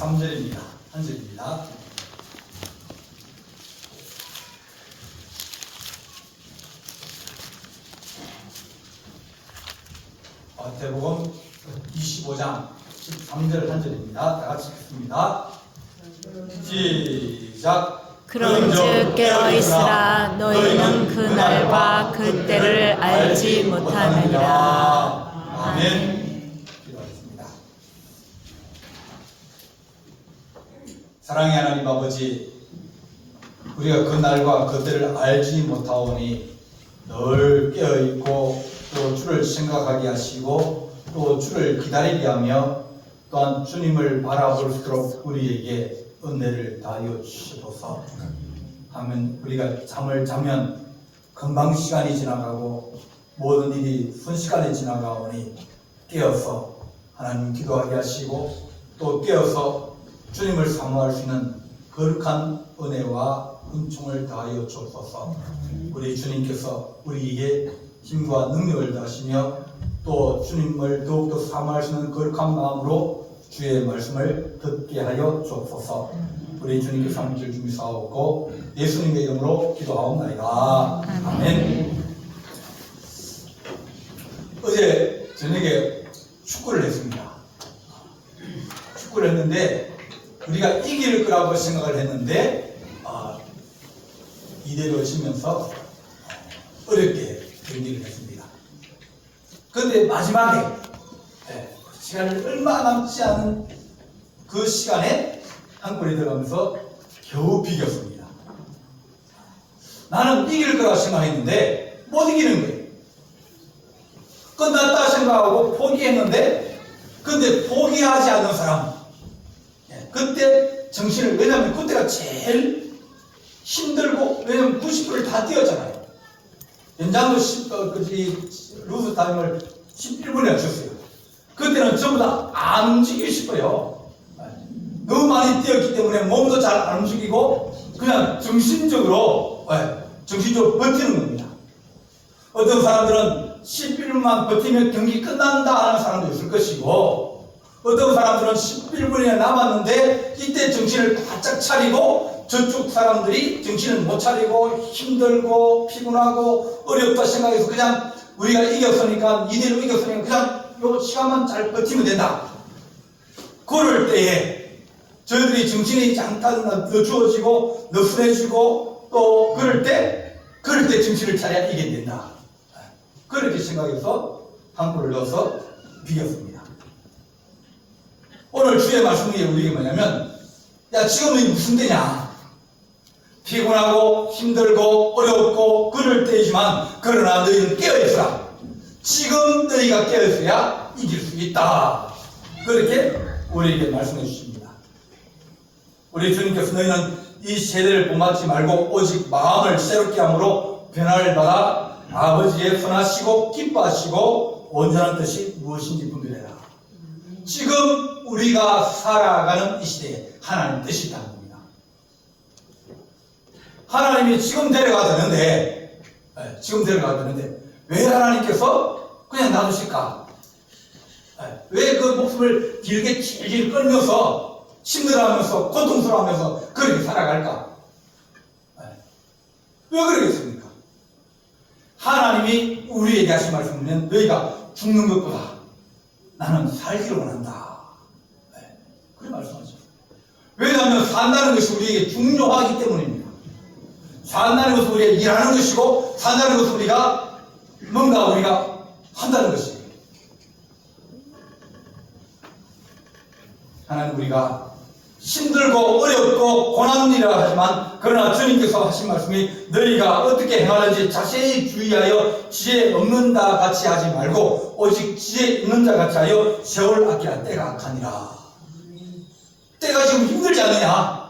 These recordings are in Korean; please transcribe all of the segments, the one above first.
3절입니다. 한 절입니다. 마태복음 25장 13절 한 절입니다. 다 같이 읽습니다. 시작. 그런즉 깨어있으라. 너희는 그 날과 그 때를 알지 못하느니라. 아멘. 기도하겠습니다. 사랑의 하나님 아버지, 우리가 그 날과 그 때를 알지 못하오니 늘 깨어있고 또 주를 생각하게 하시고 또 주를 기다리게 하며 또한 주님을 바라볼 수 있도록 우리에게 은혜를 다하여 주시옵소서. 하면 우리가 잠을 자면 금방 시간이 지나가고 모든 일이 순식간에 지나가오니 깨어서 하나님 기도하게 하시고 또 깨어서 주님을 사모할 수 있는 거룩한 은혜와 은총을 다하여 주옵소서. 우리 주님께서 우리에게 힘과 능력을 다하시며 또 주님을 더욱더 사모할 수 있는 거룩한 마음으로 주의 말씀을 듣게 하여 주옵소서. 우리 주님께서 함께 주시사옵고 예수님의 이름으로 기도하옵나이다. 아멘. 어제 저녁에 축구를 했습니다. 축구를 했는데 우리가 이길 거라고 생각을 했는데 2대1로 지면서 어렵게 경기를 했습니다. 그런데 마지막에 시간이 얼마 남지 않은 그 시간에 한 골이 들어가면서 겨우 비겼습니다. 나는 이길 거라 생각했는데 못 이기는 거예요. 끝났다 생각하고 포기했는데 근데 포기하지 않는 사람, 그때 정신을, 왜냐하면 그때가 제일 힘들고, 왜냐하면 90분을 다 뛰었잖아요. 연장도 루스 타임을 11분에 맞췄어요. 그때는 전부 다 안 움직이고 싶어요. 너무 많이 뛰었기 때문에 몸도 잘 안 움직이고 그냥 정신적으로 버티는 겁니다. 어떤 사람들은 11분만 버티면 경기 끝난다 하는 사람도 있을 것이고, 어떤 사람들은 11분이 남았는데 이때 정신을 바짝 차리고 저쪽 사람들이 정신을 못 차리고 힘들고 피곤하고 어렵다 생각해서 그냥 우리가 이겼으니까, 이대로 이겼으니까 그냥 요 시간만 잘 버티면 된다. 그럴 때에 저희들이 정신이 잠깐 늦추어지고 느슨해지고 또 그럴 때 정신을 차려야 이게 된다. 그렇게 생각해서 한 골을 넣어서 비겼습니다. 오늘 주의 말씀이 우리에게 뭐냐면, 야, 지금이 무슨 때냐? 피곤하고 힘들고 어렵고 그럴 때이지만 그러나 너희는 깨어있으라. 지금 너희가 깨어있어야 이길 수 있다. 그렇게 우리에게 말씀해 주십니다. 우리 주님께서 너희는 이 세대를 본받지 말고 오직 마음을 새롭게 함으로 변화를 받아 아버지의 선하시고 기뻐하시고 온전한 뜻이 무엇인지 분별해라. 지금 우리가 살아가는 이 시대에 하나님 뜻이 있다는 겁니다. 하나님이 지금 데려가 되는데 왜 하나님께서 그냥 놔두실까? 왜 그 목숨을 길게 질질 끌면서 힘들어하면서 고통스러워하면서 그렇게 살아갈까? 왜 그러겠습니까? 하나님이 우리에게 하신 말씀은 너희가 죽는 것보다 나는 살기를 원한다. 그렇게 말씀하죠. 왜냐하면 산다는 것이 우리에게 중요하기 때문입니다. 산다는 것은 우리가 일하는 것이고, 산다는 것은 우리가 한다는 것이에요. 하나님, 우리가 힘들고 어렵고 고난이라 하지만 그러나 주님께서 하신 말씀이 너희가 어떻게 행하는지 자세히 주의하여 지혜 없는 자 같이 하지 말고 오직 지혜 있는 자 같이 하여 세월 아끼라. 때가 악하니라. 때가 지금 힘들지 않느냐?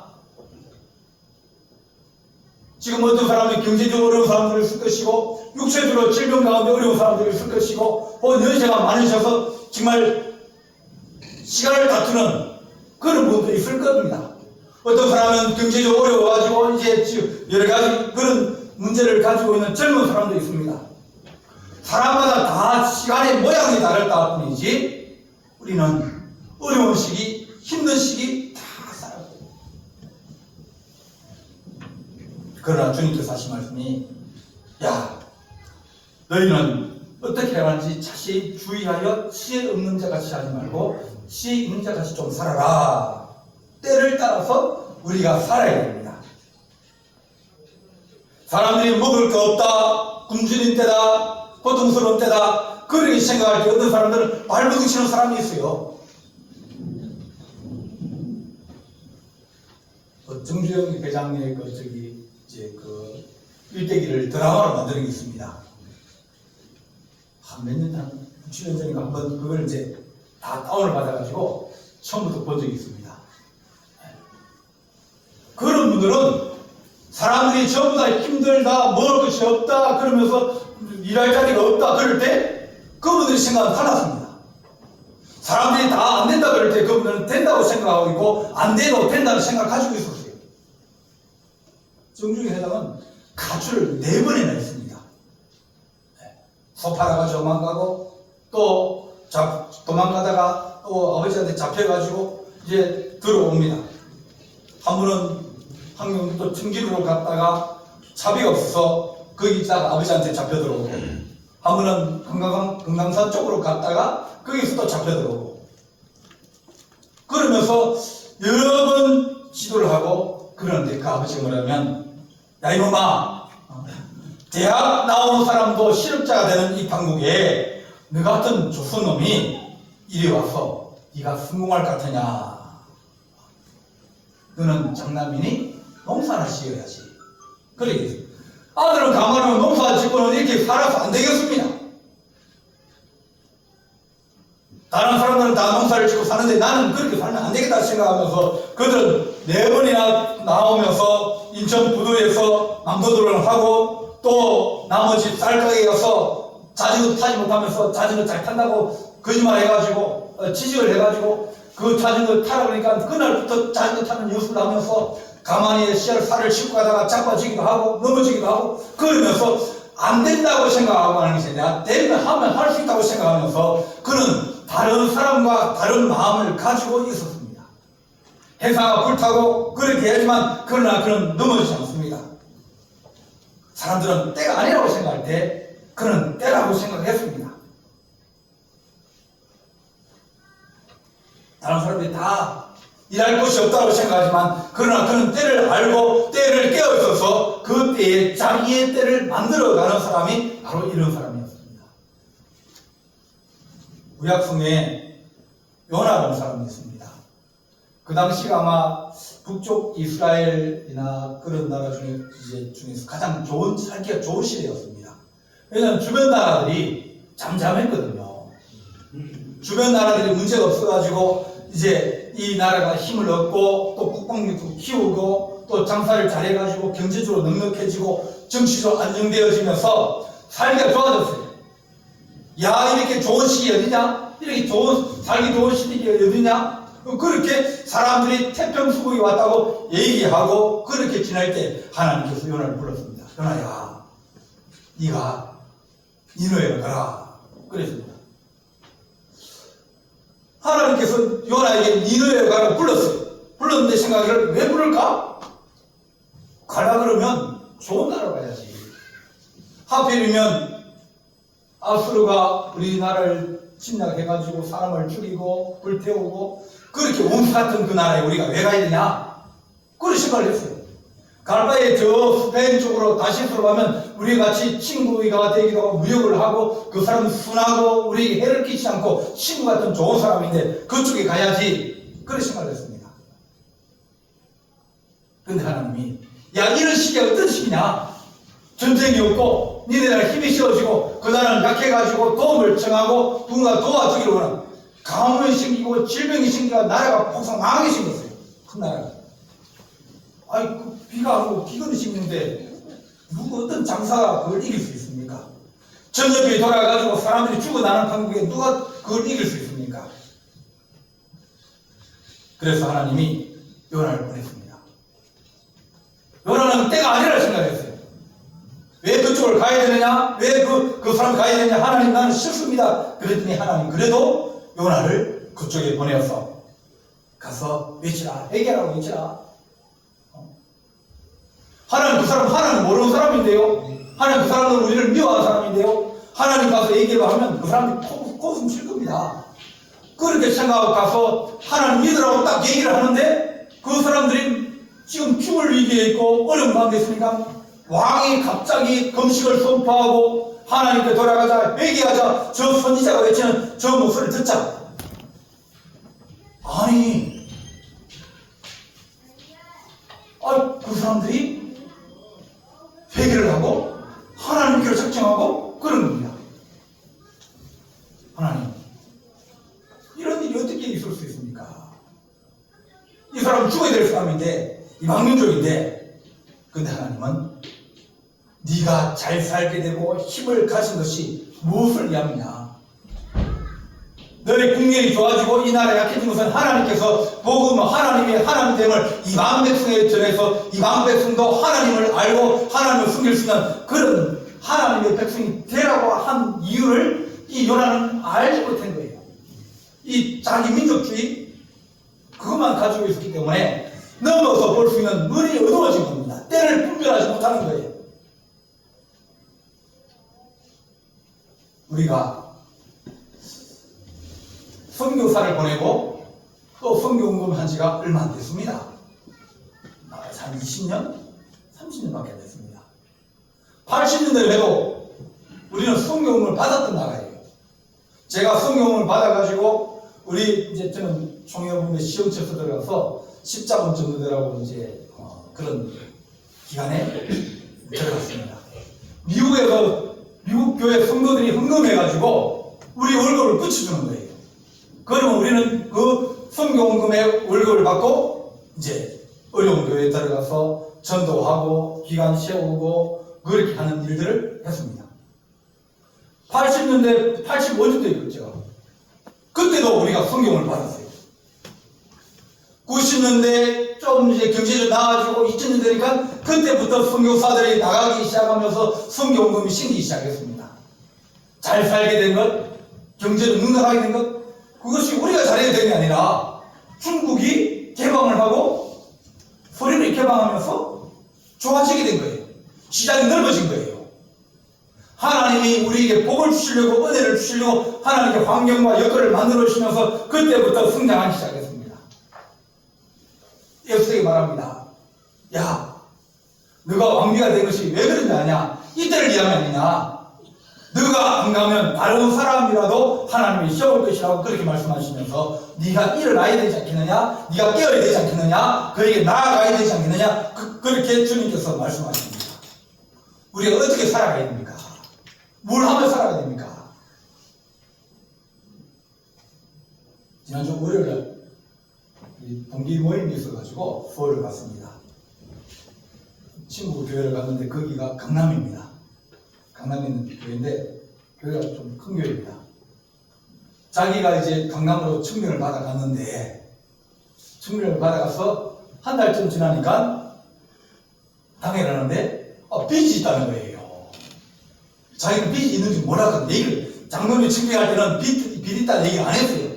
지금 어떤 사람이 경제적으로 어려운 사람들이 있을 것이고 육체적으로 질병 가운데 어려운 사람들이 있을 것이고 연세가 많으셔서 정말 시간을 다투는 그런 분들이 있을 겁니다. 어떤 사람은 경제적으로 어려워가지고 이제 여러 가지 그런 문제를 가지고 있는 젊은 사람도 있습니다. 사람마다 다 시간의 모양이 다를 뿐이지 우리는 어려운 시기, 힘든 시기 다 그러나 주님께서 하신 말씀이, 야, 너희는 어떻게 해야 하는지 자세히 주의하여 지혜 없는 자 같이 하지 말고 지혜 있는 자 같이 좀 살아라. 때를 따라서 우리가 살아야 됩니다. 사람들이 먹을 거 없다, 굶주린 때다, 고통스러운 때다, 그렇게 생각할 때 어떤 사람들은 발버둥치는 사람이 있어요. 정주영 회장의 일대기를 드라마로 만드는 게 있습니다. 한 몇 년 전, 7년 전인가 한번 그걸 이제 다 다운을 받아가지고 처음부터 본 적이 있습니다. 그런 분들은 사람들이 전부 다 힘들다, 먹을 것이 없다, 그러면서 일할 자리가 없다, 그럴 때 그분들의 생각은 달랐습니다. 사람들이 다 안 된다 그럴 때 그분들은 된다고 생각하고 있고, 안 돼도 된다는 생각을 가지고 있었어요. 정중희 회장은 가출을 4번이나 했습니다. 소 팔아가지고 도망가고, 또 도망가다가 또 아버지한테 잡혀가지고 이제 들어옵니다. 한 번은 한경 또 청주로 갔다가 차비가 없어서 거기 있다가 아버지한테 잡혀 들어오고, 한 번은 금강산 쪽으로 갔다가 거기서 또 잡혀 들어오고, 그러면서 여러 번 지도를 하고, 그런데 그 아버지가 뭐냐면, 야 이놈아, 대학 나온 사람도 실업자가 되는 이 한국에 너 같은 조선놈이 이리 와서 네가 성공할 것 같으냐? 너는 장남이니 농사나 지어야지. 그래, 아들은 가만히 농사 짓고는 이렇게 살아서 안 되겠습니다. 다른 사람들은 다 농사를 짓고 사는데 나는 그렇게 살면 안 되겠다 생각하면서 그들은 4번이나 나오면서 인천 부두에서 남도도를 하고, 또 나머지 쌀가게에 가서 자전거 타지 못하면서 자전거 잘 탄다고 거짓말 해가지고 취직을 해가지고 그 자전거 타라 그러니까 그날부터 자전거 타는 연습을 하면서 가만히 살을 싣고 가다가 자빠지기도 하고 넘어지기도 하고, 그러면서 안 된다고 생각하고 하는 것이 내가 되면 하면 할 수 있다고 생각하면서 그는 다른 사람과 다른 마음을 가지고 있었습니다. 회사가 불타고 그렇게 하지만 그러나 그는 넘어지지 않습니다. 사람들은 때가 아니라고 생각할 때 그는 때라고 생각했습니다. 다른 사람들이 다 일할 곳이 없다고 생각하지만 그러나 그는 때를 알고 때를 깨어 있어서 그 때에 자기의 때를 만들어가는 사람이 바로 이런 사람이었습니다. 구약성에 요나라는 사람이 있습니다. 그 당시가 아마 북쪽 이스라엘이나 그런 나라 중에서 가장 살기가 좋은 시대였습니다. 왜냐하면 주변 나라들이 잠잠했거든요. 주변 나라들이 문제가 없어가지고 이제 이 나라가 힘을 얻고 또 국방력도 키우고 또 장사를 잘해가지고 경제적으로 넉넉해지고 정치적으로 안정되어지면서 살기가 좋아졌어요. 야, 이렇게 좋은 시기 어디냐? 이렇게 살기 좋은 시기 어디냐? 그렇게 사람들이 태평수국이 왔다고 얘기하고 그렇게 지날 때 하나님께서 요나를 불렀습니다. 요나야, 네가 니느웨로 가라. 그랬습니다. 하나님께서 요나에게 니느웨로 가라고 불렀어요. 불렀는데 생각을 왜 부를까? 가라 그러면 좋은 나라로 가야지. 하필이면 아수르가 우리나라를 침략해가지고 사람을 죽이고 불태우고 그렇게 원수 같은 그 나라에 우리가 왜 가야 되냐? 그런 생각을 했어요. 갈바에 저 스페인 쪽으로 다시스로 가면 우리 같이 친구가 되기도 하고 무역을 하고 그 사람은 순하고 우리에게 해를 끼치지 않고 친구 같은 좋은 사람인데 그쪽에 가야지. 그런 생각을 했습니다. 근데 하나님이 야, 이런 시기가 어떤 시기냐? 전쟁이 없고 니네들 힘이 쉬워지고 그 나라는 약해가지고 도움을 청하고 누군가 도와주기를 원하고 가뭄이 생기고 질병이 생기고 나라가 폭삭 망하게 생겼어요. 큰 나라가. 아니 그 비가 안 오고 기근이 생기는데 누구 어떤 장사가 그걸 이길 수 있습니까? 전염병이 돌아가지고 사람들이 죽어나는 한국에 누가 그걸 이길 수 있습니까? 그래서 하나님이 요나를 보냈습니다. 요나는 때가 아니라 생각했어요. 왜 그쪽을 가야 되느냐? 왜 그 사람 가야 되느냐? 하나님 나는 싫습니다. 그랬더니 하나님 그래도 요나를 그쪽에 보내어서 가서 외치라. 회개하라고 외치라. 하나님 그 사람 하나님 모르는 사람인데요. 하나님 그 사람은 우리를 미워하는 사람인데요. 하나님 가서 얘기를 하면 그 사람이 코웃음 칠 겁니다. 그렇게 생각하고 가서 하나님 믿으라고 딱 얘기를 하는데 그 사람들이 지금 죽을 위기에 있고 어려운 가운데 있으니까 왕이 갑자기 금식을 선포하고 하나님께 돌아가자 회개하자 저 선지자가 외치는 저 목소리를 듣자. 아니 그 사람들이 회개를 하고 하나님께로 작정하고 그런 겁니다. 하나님 이런 일이 어떻게 있을 수 있습니까? 이 사람은 죽어야 될 사람인데 이방민족인데 근데 하나님은 네가 잘 살게 되고 힘을 가진 것이 무엇을 위함이냐? 너의 국력이 좋아지고 이 나라 약해진 것은 하나님께서 복음 하나님의 하나님됨을 이방 백성에 전해서 이방 백성도 하나님을 알고 하나님을 숨길 수 있는 그런 하나님의 백성이 되라고 한 이유를 이 요나는 알지 못한 거예요. 이 자기 민족주의 그것만 가지고 있었기 때문에 넘어서 볼 수 있는 눈이 어두워진 겁니다. 때를 분별하지 못하는 거예요. 우리가 선교사를 보내고 또 선교운동한 지가 얼마 안 됐습니다. 한 20년? 30년밖에 안 됐습니다. 80년대를 해도 우리는 선교운동을 받았던 나라예요. 제가 선교운동을 받아가지고 우리 이제 저는 총회원분의 시험체서 들어가서 10자본 정도 되라고 이제 그런 기간에 들어갔습니다. 미국에서 미국 교회 성도들이 헌금해가지고 우리 월급을 붙여주는 거예요. 그러면 우리는 그 선교원금의 월급을 받고 이제 어려운 교회에 들어가서 전도하고 기관 세우고 그렇게 하는 일들을 했습니다. 80년대, 85년대에 제가 그때도 우리가 성경을 받았어요. 90년대 좀 이제 경제적으로 나아지고 2000년 되니까 그때부터 선교사들이 나가기 시작하면서 선교원금이 생기기 시작했습니다. 잘 살게 된 것, 경제를 능력하게 된 것, 그것이 우리가 잘해야 되는 게 아니라 중국이 개방을 하고 소련이 개방하면서 좋아지게 된 거예요. 시장이 넓어진 거예요. 하나님이 우리에게 복을 주시려고 은혜를 주시려고 하나님께 환경과 여건을 만들어 주시면서 그때부터 성장하기 시작했습니다. 예수에게 말합니다. 야, 너가 왕비가 된 것이 왜 그런지 아냐? 이때를 위함이 아니냐? 너가 안 가면 다른 사람이라도 하나님이 시험을 것이라고 그렇게 말씀하시면서 네가 일어나야 되지 않겠느냐? 네가 깨어야 되지 않겠느냐? 그에게 나아가야 되지 않겠느냐? 그렇게 주님께서 말씀하십니다. 우리가 어떻게 살아가야 됩니까? 뭘 하며 살아가야 됩니까? 지난주 월요일에 동기 모임이 있어가지고 서울을 갔습니다. 친구 교회를 갔는데 거기가 강남입니다. 강남에 있는 교회인데 교회가 좀 큰 교회입니다. 자기가 이제 강남으로 청명을 받아갔는데 청명을 받아가서 한 달쯤 지나니까 당회를 하는데 빚이 있다는 거예요. 자기는 빚이 있는지 몰라서 얘기를 장로님 청명할 때는 빚 있다는 얘기 안 했어요.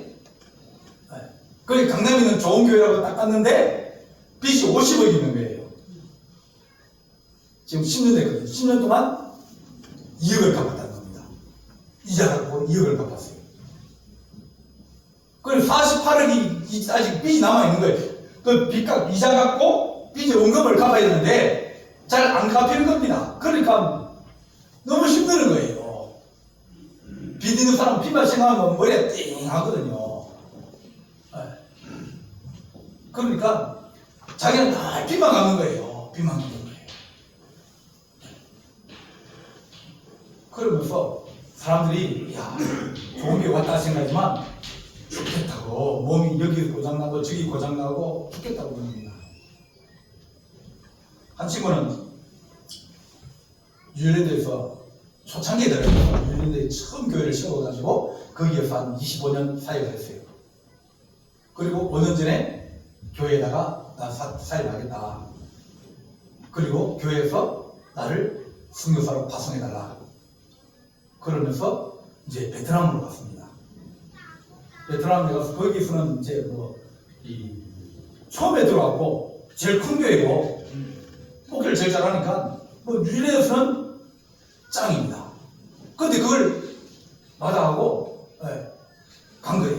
거기 강남에 있는 좋은 교회라고 딱 갔는데 빚이 50억 있는 거예요. 지금 10년 됐거든요. 10년 동안 2억을 갚았다는 겁니다. 이자 갖고 2억을 갚았어요. 그럼 48억이 아직 빚이 남아있는 거예요. 그 빚값, 이자 갖고 빚을 원금을 갚아야 되는데 잘 안 갚이는 겁니다. 그러니까 너무 힘드는 거예요. 빚 있는 사람 빚만 생각하면 머리가 띵 하거든요. 그러니까 자기는 다 빚만 갚는 거예요. 빚만 갚는 거예요. 그러면서 사람들이 야 좋은 게 왔다 생각하지만 죽겠다고 몸이 여기 고장나고 저기 고장나고 죽겠다고 그럽니다. 한 친구는 뉴질랜드에서 초창기에 들어가서 뉴질랜드에 처음 교회를 세워가지고 거기에서 한 25년 사역을 했어요. 그리고 5년 전에 교회에다가 나 사역을 하겠다. 그리고 교회에서 나를 선교사로 파송해달라. 그러면서 이제 베트남으로 갔습니다. 베트남에 가서 거기서는 이제 처음에 들어왔고 제일 큰 교회고 목회를 제일 잘하니까 뭐 유일에서는 짱입니다. 근데 그걸 마다하고 간 거예요.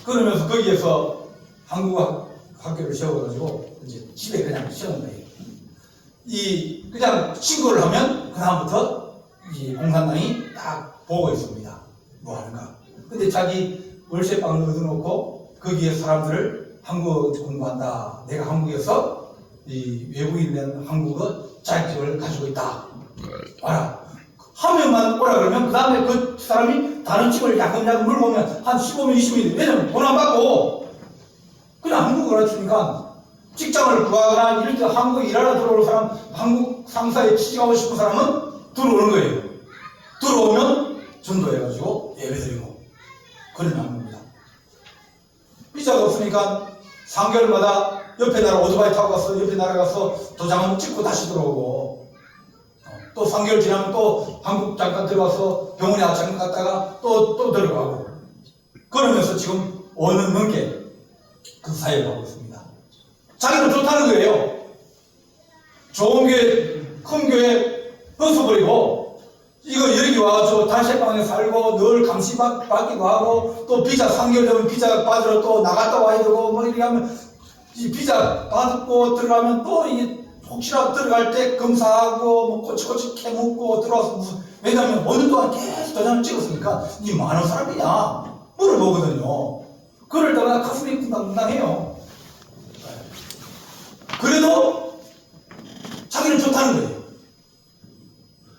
그러면서 거기에서 한국어 학교를 세워가지고 이제 집에 그냥 세운 거예요. 그냥 신고를 하면 그다음부터 이 공산당이 딱 보고 있습니다. 뭐 하는가. 근데 자기 월세방을 얻어놓고 거기에 사람들을 한국어 공부한다. 내가 한국에서 이 외국인된 한국어 자격증을 가지고 있다. 와라. 한 명만 오라 그러면 그 다음에 그 사람이 다른 집을 야금야금 물고 오면 한 15명, 20명이 왜냐면 돈 안 받고 그냥 한국어를 가르치니까 직장을 구하거나 이럴 때 한국에 일하러 들어올 사람, 한국 상사에 취직하고 싶은 사람은 들어오는 거예요. 들어오면 전도해가지고 예배드리고 그러는 겁니다. 비자가 없으니까 3개월마다 옆에 나라 오토바이 타고 가서 옆에 나라 가서 도장 찍고 다시 들어오고 또 3개월 지나면 또 한국 잠깐 들어가서 병원에 잠깐 갔다가 또 들어가고 그러면서 지금 5년 넘게 그 사회를 하고 있습니다. 자기는 좋다는 거예요. 좋은 교회, 큰 교회 벗어버리고 이거 여기 와서 단체방에 살고 늘 감시받기도 하고 또 비자 3개월 되면 비자 받으러 또 나갔다 와야 되고 뭐 이렇게 하면 이 비자 받고 들어가면 또 이게 혹시라도 들어갈 때 검사하고 뭐 꼬치꼬치 캐묻고 들어와서 무슨 왜냐면 5년 동안 계속 도장을 찍었으니까 이 많은 사람이냐 물어보거든요. 그럴 때마다 가슴이 쿵당쿵당해요. 그래도 자기는 좋다는 거예요.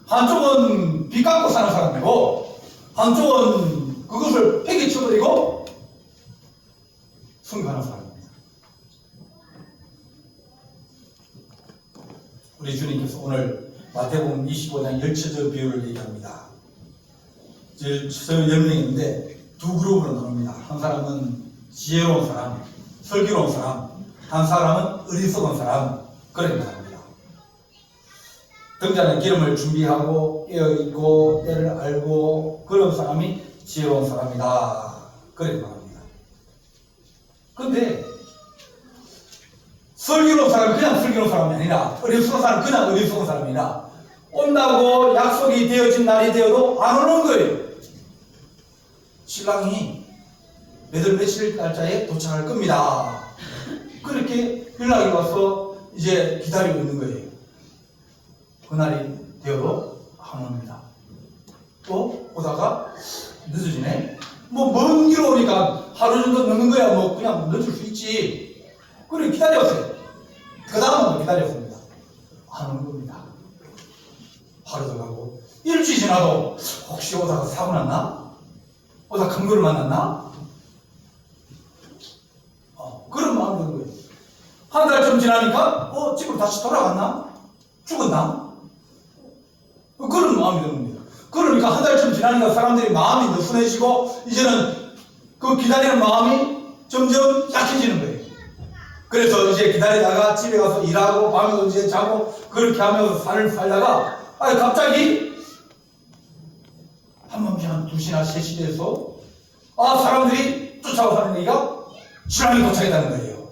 한쪽은 빚 갚고 사는 사람이고 한쪽은 그것을 폐기 쳐버리고 순교하는 사람입니다. 우리 주님께서 오늘 마태복음 25장 열처저 비유를 얘기합니다. 저 10명인데 두 그룹으로 나눕니다. 한 사람은 지혜로운 사람, 슬기로운 사람, 한 사람은 어리석은 사람, 그렇게 말합니다. 등잔에 기름을 준비하고 깨어있고 때를 알고 그런 사람이 지혜로운 사람이다. 그렇게 말합니다. 근데 슬기로운 사람은 그냥 슬기로운 사람이 아니라 어리석은 사람은 그냥 어리석은 사람이 아니라 온다고 약속이 되어진 날이 되어도 안 오는 거예요. 신랑이 며칠 날짜에 도착할 겁니다. 그렇게 연락이 와서 이제 기다리고 있는 거예요. 그날이 되어도 안 옵니다. 또 오다가 늦어지네. 뭐 먼 길 오니까 하루 정도 늦는 거야. 뭐 그냥 늦을 수 있지. 그래 기다렸어요. 그 다음은 기다렸습니다. 안 오는 겁니다. 하루도 가고 일주일 지나도 혹시 오다가 사고 났나? 오다가 강도를 만났나? 그런 마음이 드는 거예요. 한 달쯤 지나니까 집으로 다시 돌아갔나? 죽었나? 그런 마음이 드는 겁니다. 그러니까 한 달쯤 지나니까 사람들이 마음이 느슨해지고 이제는 그 기다리는 마음이 점점 약해지는 거예요. 그래서 이제 기다리다가 집에 가서 일하고 밤에도 이제 자고 그렇게 하면서 살을 살다가 갑자기 한밤중에 한 2시나 3시 돼서 사람들이 쫓아와 사는 얘기가 신랑이 도착했다는 거예요.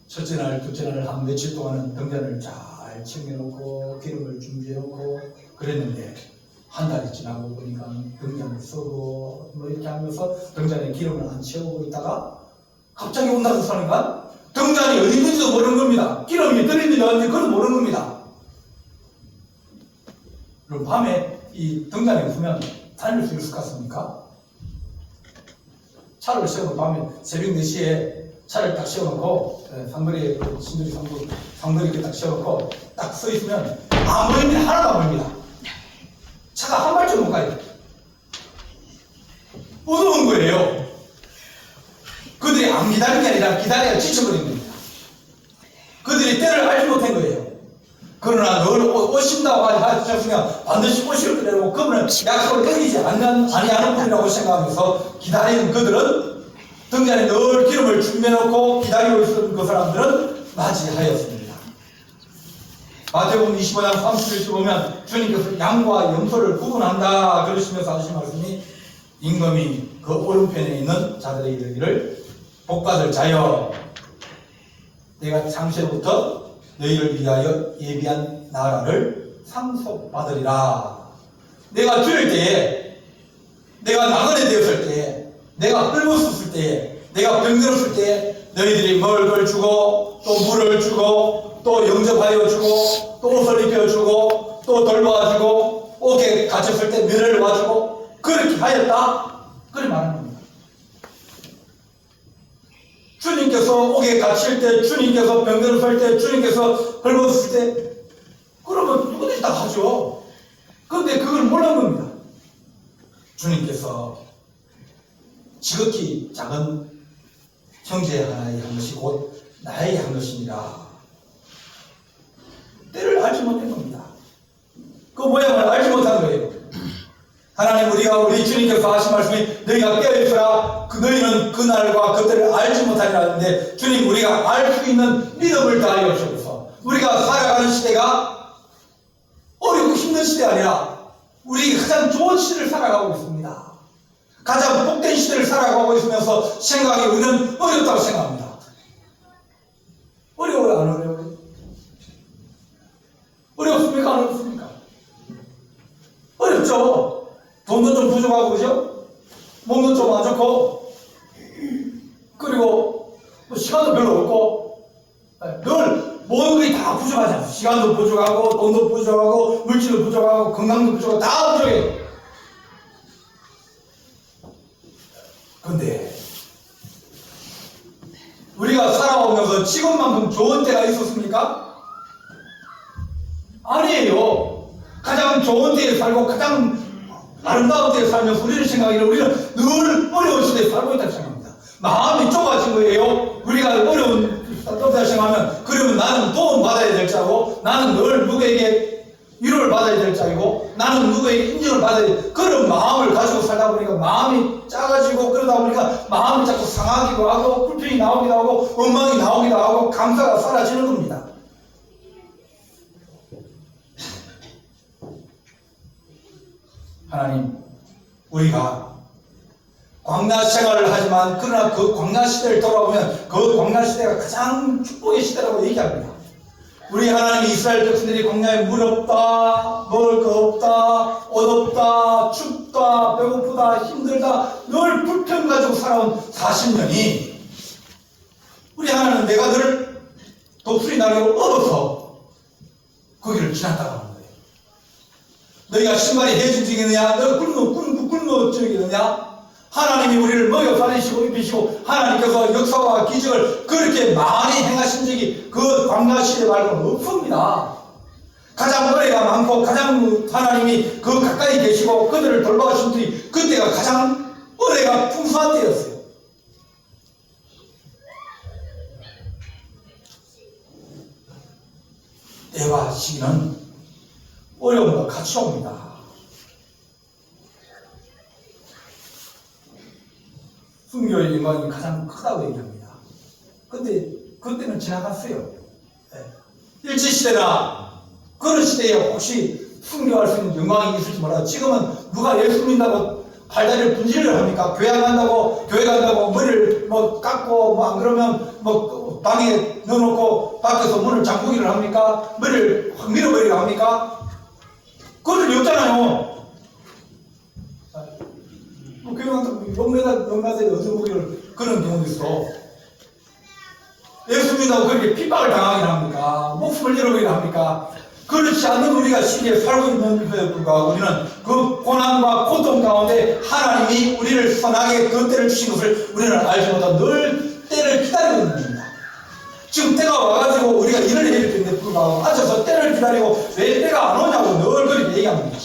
첫째 날, 둘째 날 한 며칠 동안은 등잔을 잘 챙겨놓고 기름을 준비해놓고 그랬는데 한 달이 지나고 보니까 등잔을 쓰고 뭐 이렇게 하면서 등잔에 기름을 안 채우고 있다가 갑자기 온다고 하니까 등잔이 어디 있는지도 모르는 겁니다. 기름이 들어있는지 어딘지 그건 모르는 겁니다. 그럼 밤에 이 등잔에 없으면 다닐 수 있을 것 같습니까? 차를 세우고 밤에 새벽 4시에 차를 딱 세워놓고 상거리에 신들이 상거리 이렇게 딱 세워놓고 딱 서 있으면 아무 의미 하나도 안 보입니다. 차가 한 발짝 못 가요. 어두운 거예요. 그들이 안 기다린 게 아니라 기다려야 지쳐버린 겁니다. 그들이 때를 알지 못한 거예요. 그러나 늘 오신다고 하셨으면 반드시 오실 거라고 그분은 약속을 어기지 아니하는 분이라고 생각하면서 기다리는 그들은 등잔에 늘 기름을 준비해놓고 기다리고 있었던 그 사람들은 맞이하였습니다. 마태복음 25장 31절 보면 주님께서 양과 염소를 구분한다 그러시면서 하신 말씀이 임금이 그 오른편에 있는 자들에게 이르기를 복받을 자여 내가 창세로부터 너희를 위하여 예비한 나라를 상속받으리라. 내가 줄일 때에, 내가 나그네 되었을 때에, 내가 헐벗었을 때에, 내가 병들었을 때에 너희들이 먹을 걸 주고 또 물을 주고 또 영접하여 주고 또 옷을 입혀주고 또 돌봐주고 옥에 갇혔을 때 면회를 와주고 그렇게 하였다. 그래 말하는 겁니다. 주님께서 옥에 갇힐 때, 주님께서 병들었을 때, 주님께서 헐벗었을 때 그러면 누구든지 다 하죠. 그런데 그걸 몰라는 겁니다. 주님께서 지극히 작은 형제 하나의 한 것이 곧 나에게 한 것이니라. 때를 알지 못한 겁니다. 그 모양을 알지 못한 거예요. 하나님, 우리 주님께서 하신 말씀이 너희가 깨어있으라. 너희는 그날과 그때를 알지 못하리라 하는데, 주님, 우리가 알 수 있는 믿음을 다하여 주옵소서. 우리가 살아가는 시대가 어렵고 힘든 시대가 아니라 우리 가장 좋은 시대를 살아가고 있습니다. 가장 복된 시대를 살아가고 있으면서 생각이 우리는 어렵다고 생각합니다. 어려워요, 안 어려워요? 어렵습니까, 안 어렵습니까? 어렵죠. 돈도 좀 부족하고, 그죠? 몸도 좀 안 좋고, 그리고 시간도 별로 없고, 늘 모든 것이 다 부족하잖아요. 시간도 부족하고, 돈도 부족하고, 물질도 부족하고, 건강도 부족하고, 다 부족해요. 근데 우리가 살아오면서 지금만큼 좋은 때가 있었습니까? 아니에요. 가장 좋은 때에 살고 가장 아름다운 때에 살면서 우리를 생각하기를 우리는 늘 어려운 시대에 살고 있다고 생각합니다. 마음이 좁아진 거예요. 우리가 어려운 때에 생각하면 그러면 나는 도움 받아야 될 자고, 나는 늘 누구에게 위로를 받아야 될 자이고, 나는 누구에게 인정을 받아야 될, 그런 마음을 가지고 살다 보니까 마음이 작아지고, 그러다 보니까 마음이 자꾸 상하기도 하고, 불평이 나오기도 하고, 원망이 나오기도 하고, 감사가 사라지는 겁니다. 하나님, 우리가 광야 생활을 하지만 그러나 그 광야 시대를 돌아보면 그 광야 시대가 가장 축복의 시대라고 얘기합니다. 우리 하나님이 이스라엘 백성들이 광야에 물 없다, 먹을 거 없다, 옷 없다, 춥다, 배고프다, 힘들다, 늘 불평 가지고 살아온 40년이 우리 하나님은 내가 늘 독수리 날개로 얻어서 그 길을 지났다고 하는 거예요. 너희가 신발이 해진적이느냐, 너희가 굶어적이느냐, 하나님이 우리를 먹여 살리시고 입히시고 하나님께서 역사와 기적을 그렇게 많이 행하신 적이 그 광야 시대 말고는 없습니다. 가장 은혜가 많고 가장 하나님이 그 가까이 계시고 그들을 돌봐주신 분이 그때가 가장 은혜가 풍성한 때였어요. 때와 시기는 어려움과 같이 옵니다. 순교의 영광이 가장 크다고 얘기합니다. 근데 그때는 지나갔어요. 일제시대나 그런 시대에 혹시 순교할 수 있는 영광이 있을지 몰라도 지금은 누가 예수 믿는다고 팔다리를 분질을 합니까? 교회 간다고 머리를 깎고 안 그러면 방에 넣어놓고 밖에서 문을 잠그기를 합니까? 머리를 확 밀어버리게 합니까? 그런 일 없잖아요. 교회 간다고 명나라에 얻어보기를 그런 경우도 있어. 예수 믿는다고 그렇게 핍박을 당하긴 합니까? 목숨을 잃어버리긴 합니까? 그렇지 않는 우리가 시기에 살고 있는 것에 불구하고 우리는 그 고난과 고통 가운데 하나님이 우리를 선하게 그 때를 주신 것을 우리는 알지 못하고 늘 때를 기다리고 있는 겁니다. 지금 때가 와가지고 우리가 일을 해야 되는데 불구하고 앉아서 때를 기다리고 왜 때가 안 오냐고 늘 그렇게 얘기합니다.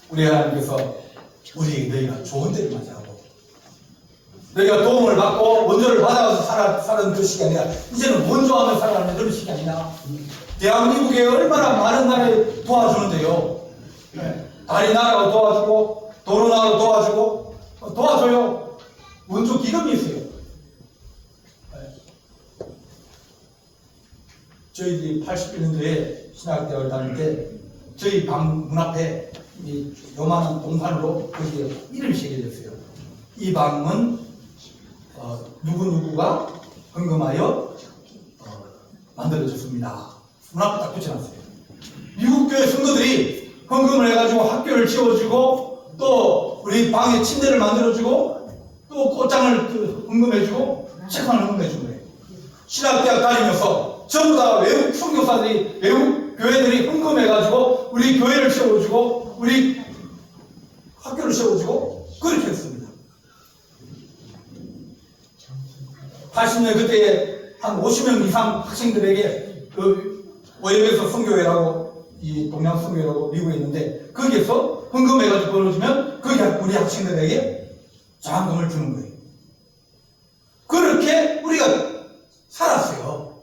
우리 하나님께서 너희가 좋은 때를 맞이하고 너희가 도움을 받고 원조를 받아서 사는 그 시기 아니라 이제는 원조하며 살아가는 그런 시기 아니냐. 대한민국에 얼마나 많은 나라에 도와주는데요. 다리 나라가 도와주고 도로 나라가 도와주고 도와줘요. 원조 기금이 있어요. 저희들이 81년도에 신학대학을 다닐 때 저희 방 문 앞에 이 요만한 동판으로 거기에 이름이 새겨졌어요. 이 방은 누구누구가 헌금하여 만들어졌습니다. 문 앞에 딱 붙여놨어요. 미국 교회 성도들이 헌금을 해가지고 학교를 지어주고 또 우리 방에 침대를 만들어주고 또 꽃장을 헌금해주고 책방을 헌금해준 거예요. 신학대학 다니면서 전부 다 외국 선교사들이 외국 교회들이 헌금해가지고 우리 교회를 세워주고 우리 학교를 세워주고 그렇게 했습니다. 80년 그때에 한 50명 이상 학생들에게 그 오염에서 선교회라고 이 동양 선교회라고 미국에 있는데 거기에서 헌금해가지고 벌어주면 거기 우리 학생들에게 장학금을 주는 거예요. 그렇게 우리가 살았어요.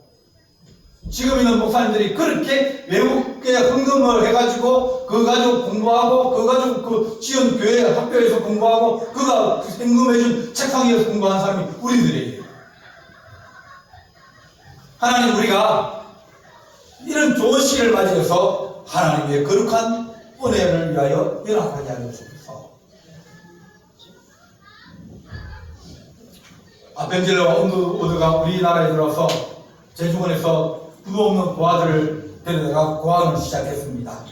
지금 있는 목사님들이 그렇게 외국에 헌금을 해가지고 그거 가지고 공부하고 그거 가지고 그 지원 교회 학교에서 공부하고 그가 헌금해준 책상 위에서 공부한 사람이 우리들이에요. 하나님 우리가 이런 좋은 시기를 맞이해서 하나님의 거룩한 은혜를 위하여 연합하게 하여 주옵소서. 아벤젤러와 언더우드가 우리나라에 들어와서 제주권에서 부도 없는 고아들을 데려다가 고아원을 시작했습니다.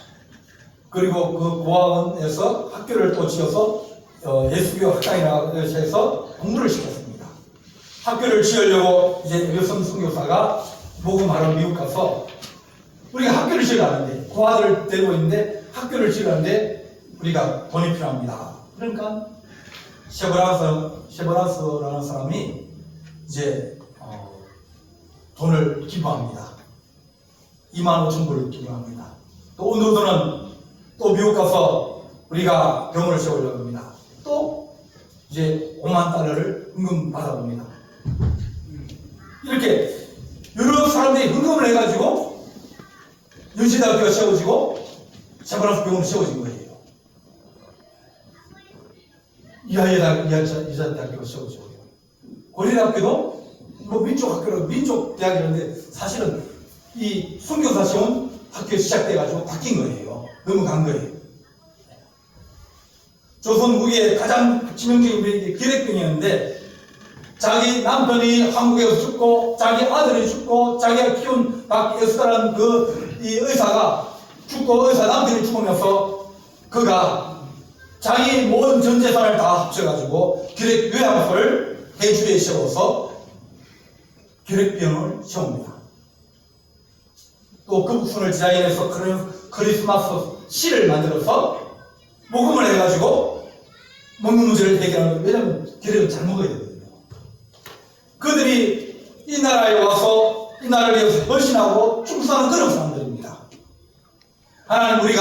그리고 그 고아원에서 학교를 또 지어서 예수교 학당이라고 해서 공부를 시켰습니다. 학교를 지으려고 이제 여성 선교사가 모금하러 미국 가서 우리가 학교를 지으려는데 고아들을 데리고 있는데 학교를 지으려는데 우리가 돈이 필요합니다. 그러니까 셰브라스라는 사람이 이제 돈을 기부합니다. 25,000불을 기부합니다. 또 오늘도는 또 미국 가서 우리가 병원을 세우려고 합니다. 또 이제 5만 달러를 헌금 받아봅니다. 이렇게 여러 사람들이 헌금을 해가지고 연시대학교가 세워지고 셰브라스 병원이 세워진 거예요. 이하예대학교가 세워지고 고려대학교도 뭐 민족 대학이라는데 사실은 이 선교사 시험 학교 시작돼가지고 바뀐 거예요. 넘어간 거예요. 조선 후기에 가장 치명적인 병이 기력병이었는데 자기 남편이 한국에서 죽고 자기 아들이 죽고 자기가 키운 박예수라는 이 의사가 죽고 의사 남편이 죽으면서 그가 자기 모든 전 재산을 다 합쳐가지고 기력 요양소를 대주에 세워서 기력병을 세웁니다. 또 그 부분을 디자인해서 크리스마스 시를 만들어서 모금을 해가지고 먹는 문제를 해결하는 거예요. 왜냐하면 기력을 잘 먹어야 되거든요. 그들이 이 나라에 와서 이 나라를 위해서 헌신하고 충성하는 그런 사람들입니다. 하나님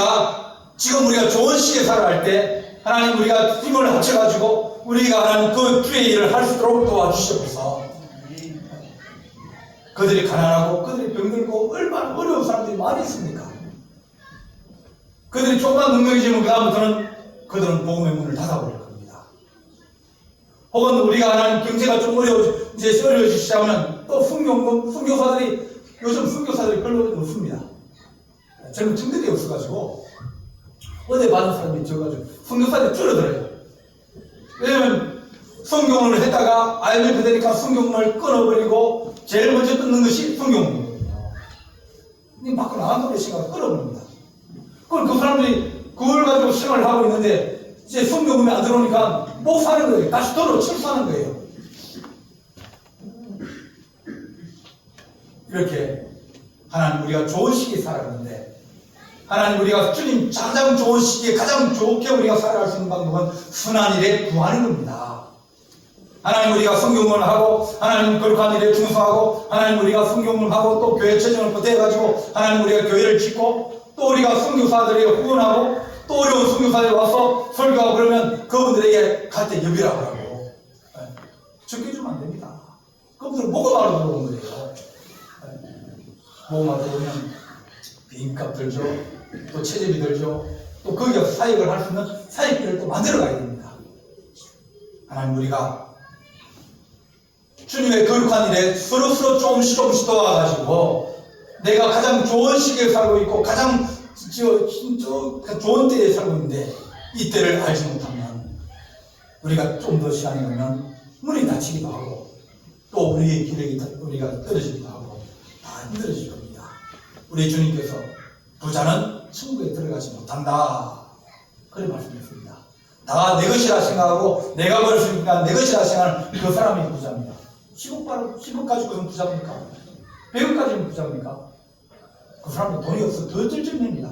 지금 우리가 좋은 시기에 살아갈 때 하나님 우리가 힘을 합쳐가지고 우리가 하나님 그 주의 일을 할 수 있도록 도와주시옵소서. 그들이 가난하고 그들이 병들고 얼마나 어려운 사람들이 많이 있습니까? 그들이 조금만 능력이지면 그 다음부터는 그들은 복음의 문을 닫아버릴 겁니다. 혹은 우리가 하나님 경제가 좀 어려워지기 시작하면 또 선교사들이 요즘 선교사들이 별로 없습니다. 젊은 친구들이 없어가지고 은혜 받은 사람이 적어가지고 선교사들이 줄어들어요. 왜냐면 성경을 했다가 IMF 되니까 성경을 끊어버리고 제일 먼저 끊는 것이 성경문이거든요. 이 밖으로 나간다고 생각을 끊어버립니다. 그럼 그 사람들이 그걸 가지고 생활을 하고 있는데 이제 성경문이 안 들어오니까 못 사는 거예요. 다시 돌아 출사하는 거예요. 이렇게 하나님 우리가 좋은 시기에 살아가는데 하나님 우리가 주님 가장 좋은 시기에 가장 좋게 우리가 살아갈 수 있는 방법은 선한 일에 구하는 겁니다. 하나님 우리가 성경을 하고 하나님 거룩한 일에 충성하고 하나님 우리가 성경을 하고 또 교회 체전을 보태가지고 하나님 우리가 교회를 짓고 또 우리가 선교사들에게 후원하고 또 어려운 선교사들이 와서 설교하고 그러면 그분들에게 갈 때 여비라고 하고 적게 주면 안 됩니다. 그분들은 모금하러 들어온 거예요. 모금하러 들어오면 비행값 들죠. 또 체제비 들죠. 또 거기서 사역을 할 수 있는 사역비를 또 만들어 가야 됩니다. 하나님 우리가 주님의 거룩한 일에 서로 조금씩 도와가지고 내가 가장 좋은 시기에 살고 있고 가장 좋은 때에 살고 있는데 이 때를 알지 못하면 우리가 좀 더 시간이 가면 문이 닫히기도 하고 또 우리의 기력이 우리가 떨어지기도 하고 다 힘들어질 겁니다. 우리 주님께서 부자는 천국에 들어가지 못한다 그런 말씀이었습니다. 다 내 것이라 생각하고 내가 벌었으니까 내 것이라 생각하는 그 사람이 부자입니다. 10억 가지고는 부자입니까? 100억 가지면 부자입니까? 그 사람은 돈이 없어 더 쩔쩔맵니다.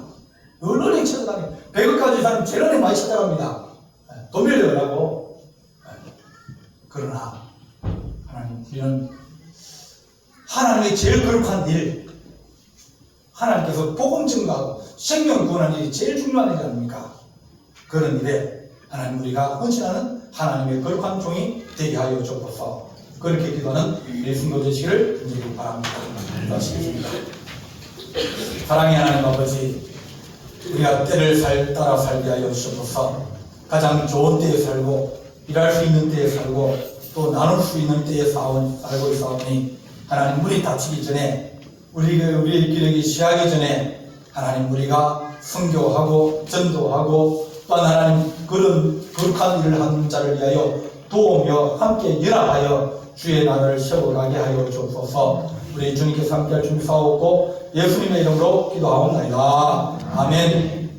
언론에 찾아다니고 100억 가진 사람 제일 은행 많이 찾아갑니다. 돈 빌려라고. 그러나 하나님, 우리는 하나님의 제일 거룩한 일, 하나님께서 복음 증거하고 생명 구원하는 일이 제일 중요한 일이 아닙니까? 그런 일에 하나님 우리가 헌신하는 하나님의 거룩한 종이 되게 하여 주옵소서. 그렇게 기도하는 우리 성도 되시기를 간절히 바랍니다. 기도하시겠습니다. 사랑의 하나님 아버지, 우리가 때를 따라 살게 하여 주옵소서. 가장 좋은 때에 살고 일할 수 있는 때에 살고 또 나눌 수 있는 때에 살고 있사오니 하나님 문이 닫히기 전에 우리의 기력이 시하기 전에 하나님 우리가 선교하고 전도하고 또한 하나님 그런 거룩한 일을 하는 자를 위하여 도우며 함께 연합하여 주의 나라를 세워가게 하여 주옵소서. 우리 주님께서 함께할 준비 사옵고 예수님의 이름으로 기도하옵나이다. 아멘.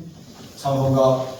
찬송가